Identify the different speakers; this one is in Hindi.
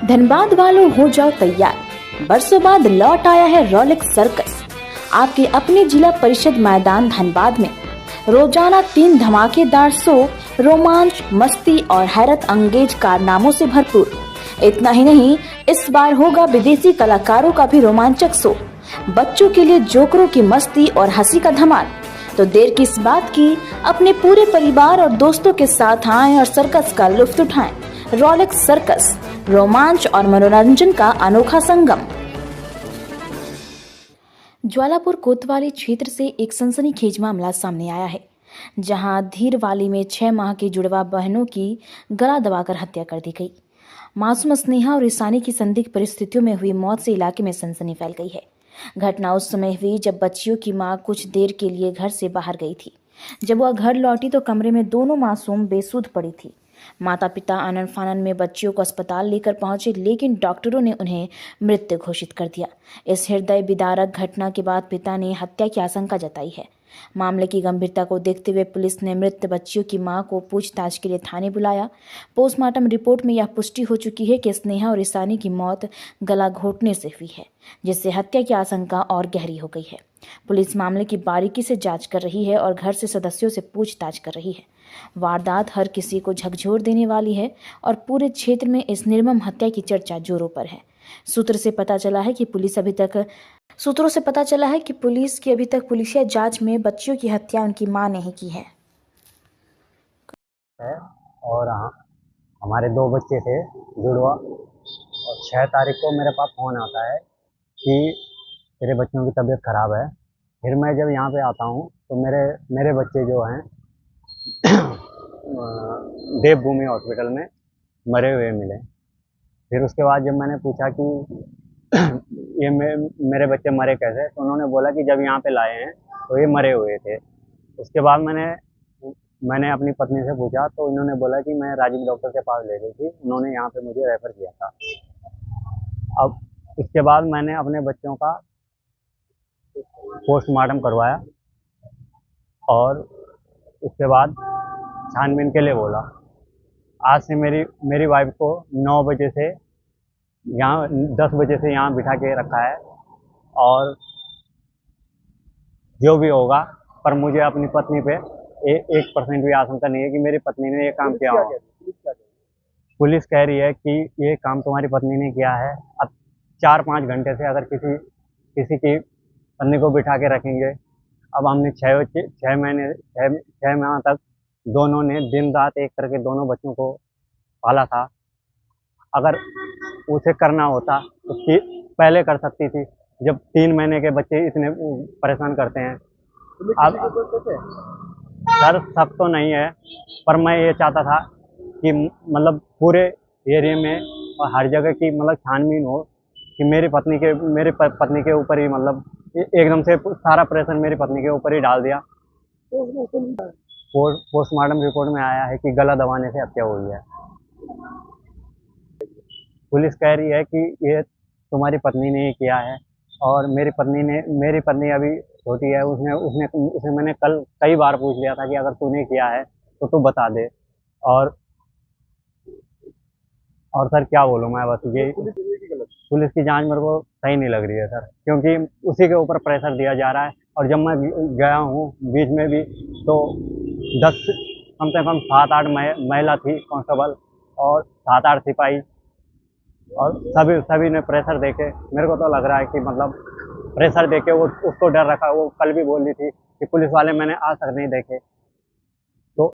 Speaker 1: धनबाद वालों हो जाओ तैयार, बरसों बाद लौट आया है रोलेक्स सर्कस। आपके अपने जिला परिषद मैदान धनबाद में रोजाना 3 धमाकेदार शो, रोमांच, मस्ती और हैरत अंगेज कारनामों से भरपूर। इतना ही नहीं, इस बार होगा विदेशी कलाकारों का भी रोमांचक शो। बच्चों के लिए जोकरों की मस्ती और हंसी का धमाल। तो देर किस बात की, अपने पूरे परिवार और दोस्तों के साथ आएं और सर्कस का लुत्फ उठाएं। रोलेक्स सर्कस, रोमांच और मनोरंजन का अनोखा संगम। ज्वालापुर कोतवाली क्षेत्र से एक सनसनीखेज मामला सामने आया है, जहां धीरवाली में 6 माह की जुड़वा बहनों की गला दबाकर हत्या कर दी गई। मासूम स्नेहा और ईशानी की संदिग्ध परिस्थितियों में हुई मौत से इलाके में सनसनी फैल गई है। घटना उस समय हुई जब बच्चियों की मां कुछ देर के लिए घर से बाहर गई थी। जब वह घर लौटी तो कमरे में दोनों मासूम बेसुध पड़ी थी। माता पिता आनन फानन में बच्चियों को अस्पताल लेकर पहुंचे, लेकिन डॉक्टरों ने उन्हें मृत घोषित कर दिया। इस हृदय विदारक घटना के बाद पिता ने हत्या की आशंका जताई है। मामले की गंभीरता को देखते हुए पुलिस ने मृत बच्चियों की मां को पूछताछ के लिए थाने बुलाया। पोस्टमार्टम रिपोर्ट में यह पुष्टि हो चुकी है कि स्नेहा और ईशानी की मौत गला घोटने से हुई है, जिससे हत्या की आशंका और गहरी हो गई है। पुलिस मामले की बारीकी से जांच कर रही है और घर से सदस्यों से पूछताछ कर रही है। वारदात हर किसी को झकझोर देने वाली है और पूरे क्षेत्र में इस निर्मम हत्या की चर्चा जोरों पर है। सूत्रों से पता चला है कि पुलिस की अभी तक पुलिसिया जांच में बच्चियों की हत्या उनकी मां ने ही की है।
Speaker 2: और हमारे 2 बच्चे थे जुड़वा, और 6 तारीख को मेरे पास फ़ोन आता है कि तेरे बच्चों की तबीयत ख़राब है। फिर मैं जब यहाँ पे आता हूँ तो मेरे बच्चे जो हैं देवभूमि हॉस्पिटल में मरे हुए मिले। फिर उसके बाद जब मैंने पूछा कि ये मेरे बच्चे मरे कैसे, तो उन्होंने बोला कि जब यहाँ पे लाए हैं तो ये मरे हुए थे। उसके बाद मैंने अपनी पत्नी से पूछा तो इन्होंने बोला कि मैं राजीव डॉक्टर के पास ले गई थी, उन्होंने यहाँ पे मुझे रेफ़र किया था। अब इसके बाद मैंने अपने बच्चों का पोस्टमार्टम करवाया और उसके बाद छानबीन के लिए बोला। आज से मेरी वाइफ को 9 बजे से यहाँ 10 बजे से यहाँ बिठा के रखा है, और जो भी होगा, पर मुझे अपनी पत्नी पे 1% भी आशंका नहीं है कि मेरी पत्नी ने ये काम किया हो। पुलिस कह रही है कि ये काम तुम्हारी पत्नी ने किया है। अब 4-5 घंटे से अगर किसी की पत्नी को बिठा के रखेंगे। अब हमने 6 माह तक दोनों ने दिन रात एक करके दोनों बच्चों को पाला था। अगर उसे करना होता तो पहले कर सकती थी, जब 3 महीने के बच्चे इतने परेशान करते हैं। अब सर सब तो नहीं है, पर मैं ये चाहता था कि मतलब पूरे एरिया में और हर जगह की मतलब छानबीन हो कि मेरी पत्नी के ऊपर ही मतलब एकदम से सारा प्रेशर मेरी पत्नी के ऊपर ही डाल दिया। पोस्टमार्टम रिपोर्ट में आया है कि गला दबाने से हत्या हुई है। पुलिस कह रही है कि ये तुम्हारी पत्नी ने ही किया है, और मेरी पत्नी अभी छोटी है। उसने मैंने कल कई बार पूछ लिया था कि अगर तूने किया है तो तू बता दे। और सर क्या बोलूँ मैं, बस ये पुलिस की जांच मेरे को सही नहीं लग रही है सर, क्योंकि उसी के ऊपर प्रेशर दिया जा रहा है। और जब मैं गया हूँ बीच में भी तो कम से कम 7-8 महिला थी कांस्टेबल और 7-8 सिपाही, और सभी ने प्रेशर देके, मेरे को तो लग रहा है कि मतलब प्रेशर देके वो उसको डर रखा। वो कल भी बोल रही थी कि पुलिस वाले मैंने आज तक नहीं देखे।